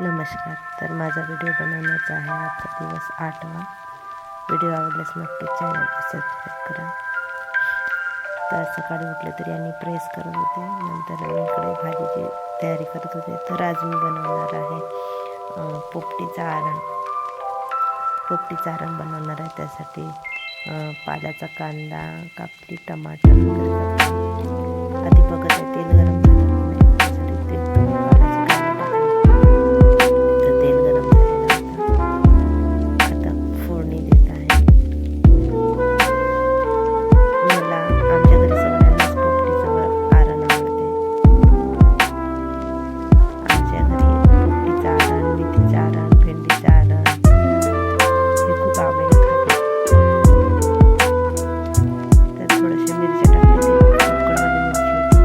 नमस्कार. तर माझा व्हिडिओ बनवण्याचा आहे आजचा दिवस 8वा. व्हिडिओ आवडल्यास नक्कीच चॅनलला सबस्क्राईब करा. तर सकाळी उठले तरी यांनी प्रेस करत होते, नंतर मी इकडे भाजीची तयारी करत होते. तर आज मी बनवणार आहे पोपटीचं आरण बनवणार आहे. त्यासाठी पाल्याचा कांदा कापली, टमाटर वगैरे कापली. आधी बघत आहे तेल गरम झालं नाही, त्यासाठी तेल कमी पाल्याचा कांदा टाकली. तर तेल गरम झालेलं होतं. आता फोडणी देत आहे. मला आमच्या घरी सगळ्यांनाच पोपटीचं आरण आवडते. आमच्या घरी पोपटीचं आरण, मेथीचं आरण, भेंडीचं आरण हे खूप आवडीने खातात. तर थोड्याशा मिरच्या टाकल्या, कुकरमध्ये मिरची होती,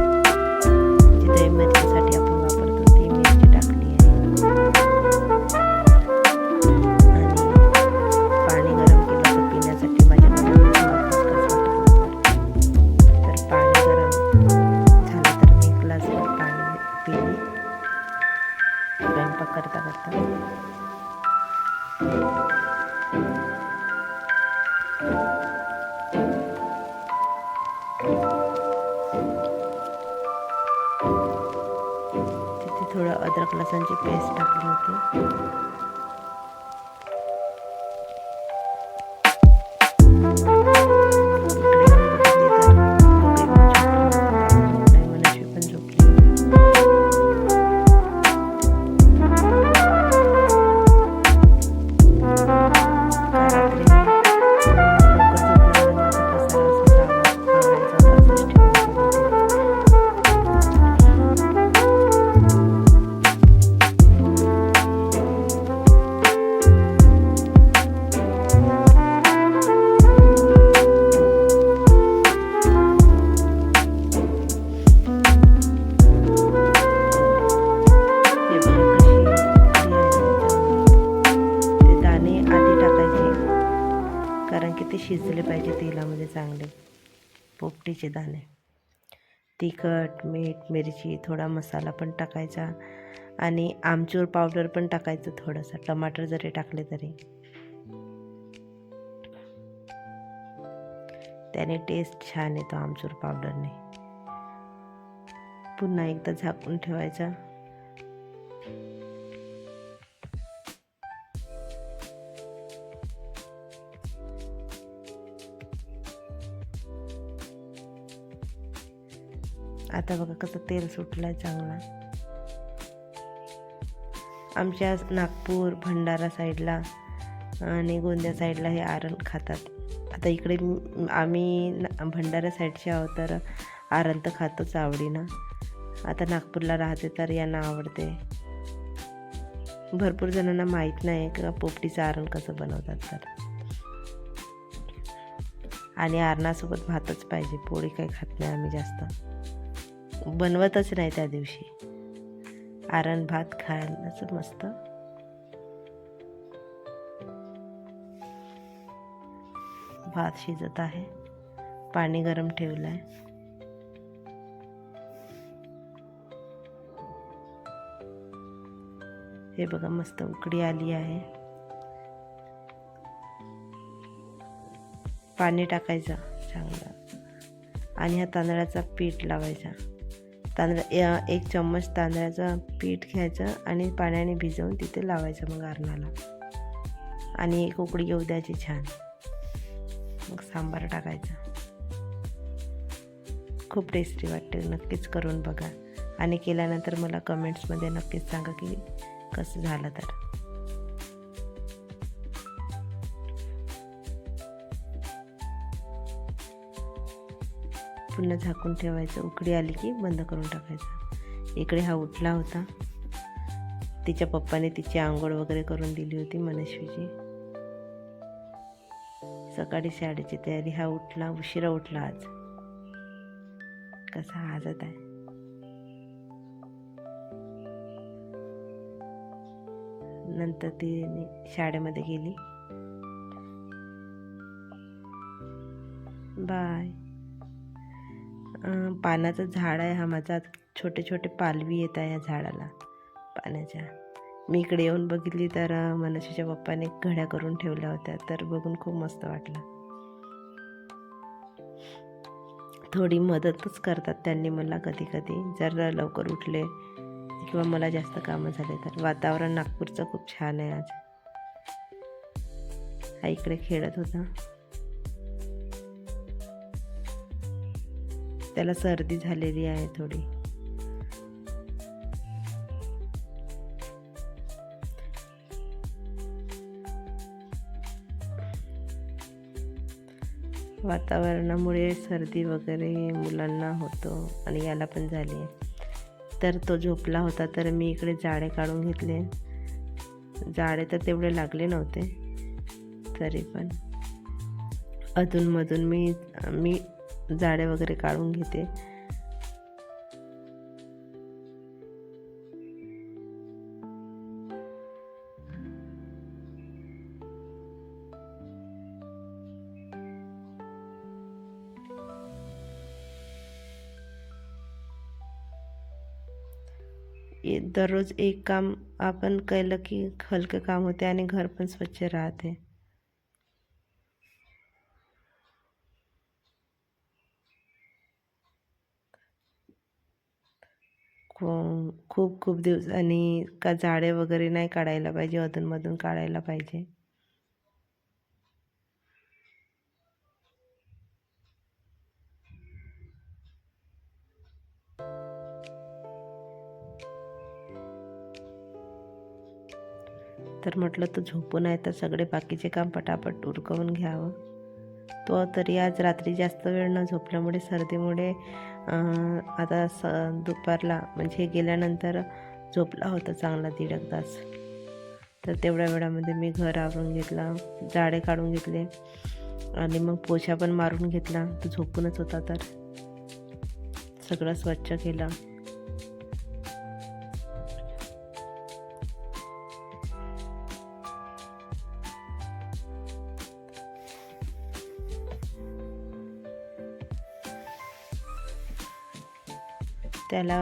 जी दही मिरचीसाठी आपण वापरतो ती मिरची टाकली आहे. आणि पाणी गरम केलं तर पिण्यासाठी माझ्या मुलांना थोडा खसखस वाटत होता. तर पाणी गरम झालं तर मी एक ग्लासभर पाणी पिली स्वयंपाक करता करता. तिथे थोडं अद्रक लसणची पेस्ट टाकली होती. कारण की ते शिजले पाहिजे तेलामध्ये चांगले. पोपटीचे दाणे, तिखट, मीठ, मिरची, थोडा मसाला पण टाकायचा आणि आमचूर पावडर पण टाकायचं थोडंसं. टमाटर जरी टाकले तरी त्याने टेस्ट छान येतो आमचूर पावडरने. पुन्हा एकदा झाकून ठेवायचा. आता बघा कसं तेल सुटलंय चांगला. आमच्या नागपूर, भंडारा साईडला आणि गोंदिया साईडला हे आरण खातात. आता इकडे आम्ही भंडारा साईडचे आहोत, तर आरण तर खातोच आवडीनं. आता नागपूरला राहते तर यांना आवडते. भरपूर जणांना माहीत नाही का पोपटीचं आरण कसं बनवतात. तर आणि आरणासोबत भातच पाहिजे, पोळी काही खात नाही आम्ही जास्त, बनवतच नाही त्या दिवशी. आरण भात खायलाच मस्त. भात शिजत आहे, पाणी गरम ठेवलं आहे. हे बघा मस्त उकळी आली आहे. पाणी टाकायचं चांगलं आणि ह्या तांदळाचा पीठ लावायचा. एक चम्मच तांदळाचं पीठ घ्यायचं आणि पाण्याने भिजवून तिथे लावायचं मग आरणाला. आणि एक उकळी येऊ द्यायची छान. मग सांबार टाकायचा. खूप टेस्टी वाटते, नक्कीच करून बघा. आणि केल्यानंतर मला कमेंट्समध्ये नक्कीच सांगा की कसं झालं. तर पुन्हा झाकून ठेवायचं. उकळी आली की बंद करून टाकायचं. इकडे हा उठला होता. तिच्या पप्पाने तिची आंघोळ वगैरे करून दिली होती, मनस्वीची. सकाळी शाळेची तयारी. हा उठला, उशिरा उठला आज. कसा हसत आहे. नंतर ती शाळेमध्ये गेली. बाय. पानाचं झाड आहे हा माझा. छोटे छोटे पालवी येत आहे या झाडाला पाण्याच्या. मी इकडे येऊन बघितली तर मनशीच्या पप्पाने घड्या करून ठेवल्या होत्या, तर बघून खूप मस्त वाटलं. थोडी मदतच करतात त्यांनी मला कधी कधी, जर लवकर उठले किंवा मला जास्त कामं झाले तर. वातावरण नागपूरचं खूप छान आहे आज. हा इकडे खेळत होता, त्याला सर्दी झालेली आहे थोडी. वातावरणामुळे सर्दी वगैरे मुलांना होतो आणि याला पण झाली आहे. तर तो झोपला होता, तर मी इकडे जाळे काढून घेतले. जाळे तर तेवढे लागले नव्हते, तरी पण अधूनमधून मी जाळे वगैरे काढून घेते. दररोज एक काम आपण केलं की हलकं काम होते आणि घर पण स्वच्छ राहते. खूप खूप दिवसांनी का झाडे वगैरे नाही काढायला पाहिजे, अधूनमधून काढायला पाहिजे. तर म्हटलं तो झोपून आहे तर सगळे बाकीचे काम पटापट उरकवून घ्यावं. तो तरी आज रात्री जास्त वेळ न झोपल्यामुळे सर्दीमुळे आता दुपारला म्हणजे गेल्यानंतर झोपला होता चांगला 1.5 तास. तर तेवढ्या वेळामध्ये मी घर आवरून घेतला, झाडे काढून घेतले आणि मग पोछा पण मारून घेतला. तो झोपूनच होता तर सगळं स्वच्छ केलं. त्याला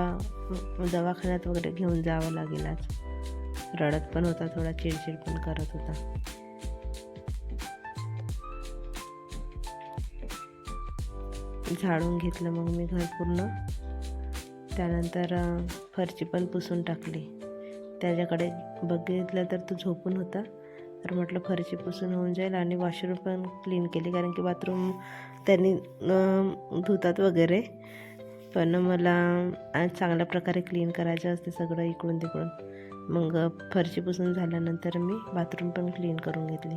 दवाखान्यात वगैरे घेऊन जावं लागेल आज. रडत पण होता, थोडा चिडचिड पण करत होता. झाडून घेतलं मग मी घर पूर्ण. त्यानंतर फरची पण पुसून टाकली. त्याच्याकडे बघितलं तर तो झोपून होता, तर म्हटलं फरची पुसून होऊन जाईल. आणि वॉशरूम पण क्लीन केली, कारण की बाथरूम त्यांनी धुतात वगैरे, पण मला चांगल्या प्रकारे क्लीन करायचं असते सगळं इकडून तिकडून. मग फरशी पुसून झाल्यानंतर मी बाथरूम पण क्लीन करून घेतली.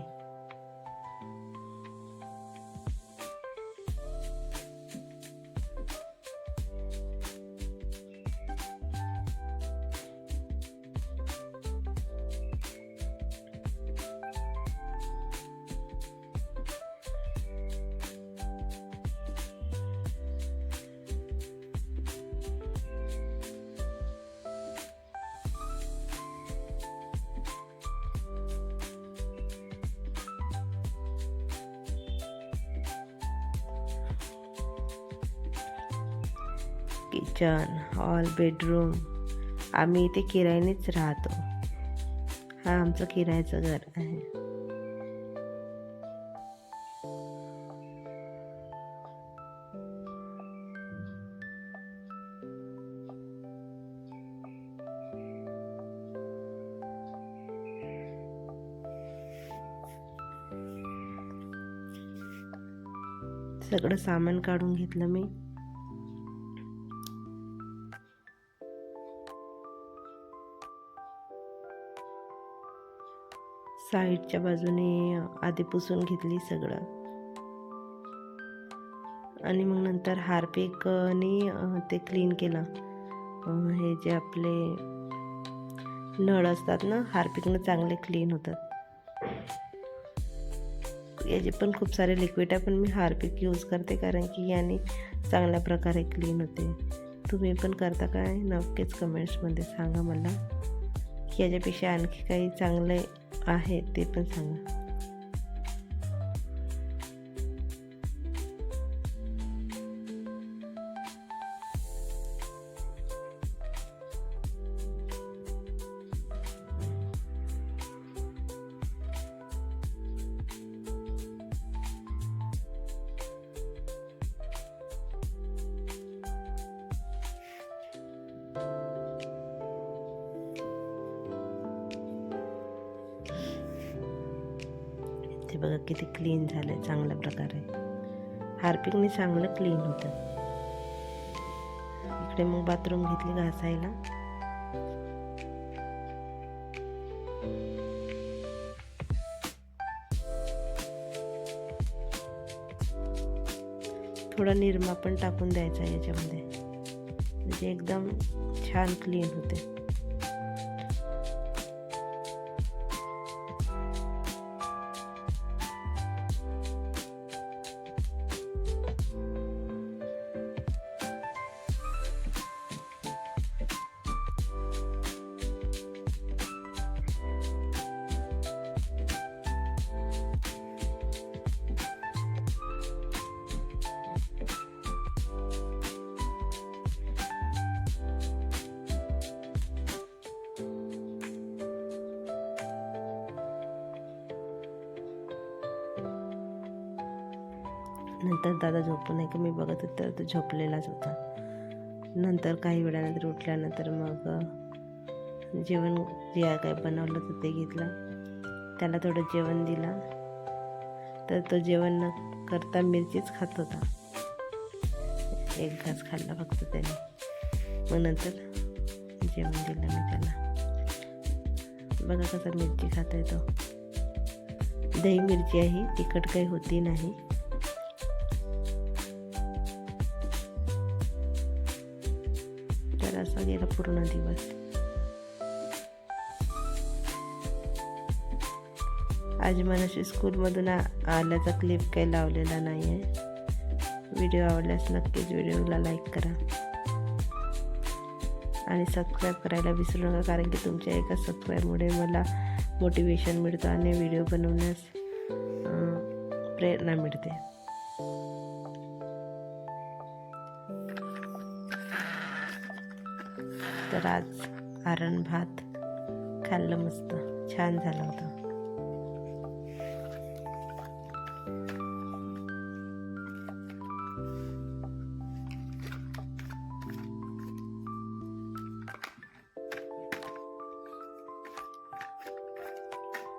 किचन, हॉल, बेडरूम, आम्ही इथे किरायानेच राहतो. हा आमचं किरायाचं घर आहे. सगळं सामान काढून घेतलं मी. साईडच्या बाजूने आधी पुसून घेतली सगळं, आणि मग नंतर हार्पिकने ते क्लीन केलं. हे जे आपले नळ असतात ना, हार्पिकनं चांगले क्लीन होतात. याचे पण खूप सारे लिक्विड आहे, पण मी हार्पिक यूज करते कारण की याने चांगल्या प्रकारे क्लीन होते. तुम्ही पण करता काय? नक्कीच कमेंट्समध्ये सांगा मला, की याच्यापेक्षा आणखी काही चांगले आहे ते पण सांगा. बघा किती क्लीन झालं चांगल्या प्रकारे. हार्पिकने चांगलं क्लीन होतं. इकडे मग बाथरूम घेतली घासायला. थोडा निरमा पण टाकून द्यायचा याच्यामध्ये, म्हणजे एकदम छान क्लीन होते. नंतर दादा झोपून नाही का मी बघत होते तर तो झोपलेलाच होता. नंतर काही वेळानंतर उठल्यानंतर मग जेवण जे काय बनवलं होतं ते घेतलं, त्याला थोडं जेवण दिलं. तर तो जेवण न करता मिरचीच खात होता. एक घास खाल्ला फक्त त्याने. मग नंतर जेवण दिलं मी त्याला. बघा कसं मिरची खाता येतो. दही मिरची आहे, तिखट काही होती नाही. तर असा गेला पूर्ण दिवस. आज मनाशी स्कूलमधून आल्याचा क्लिप काही लावलेला नाही आहे. व्हिडिओ आवडल्यास नक्कीच व्हिडिओला लाईक करा आणि सबस्क्राईब करायला विसरू नका, कारण की तुमच्या एका सबस्क्राईबमुळे मला मोटिवेशन मिळतं आणि व्हिडिओ बनवण्यास प्रेरणा मिळते. तर आज वरण भात खाल्लं, मस्त छान झालं होतं.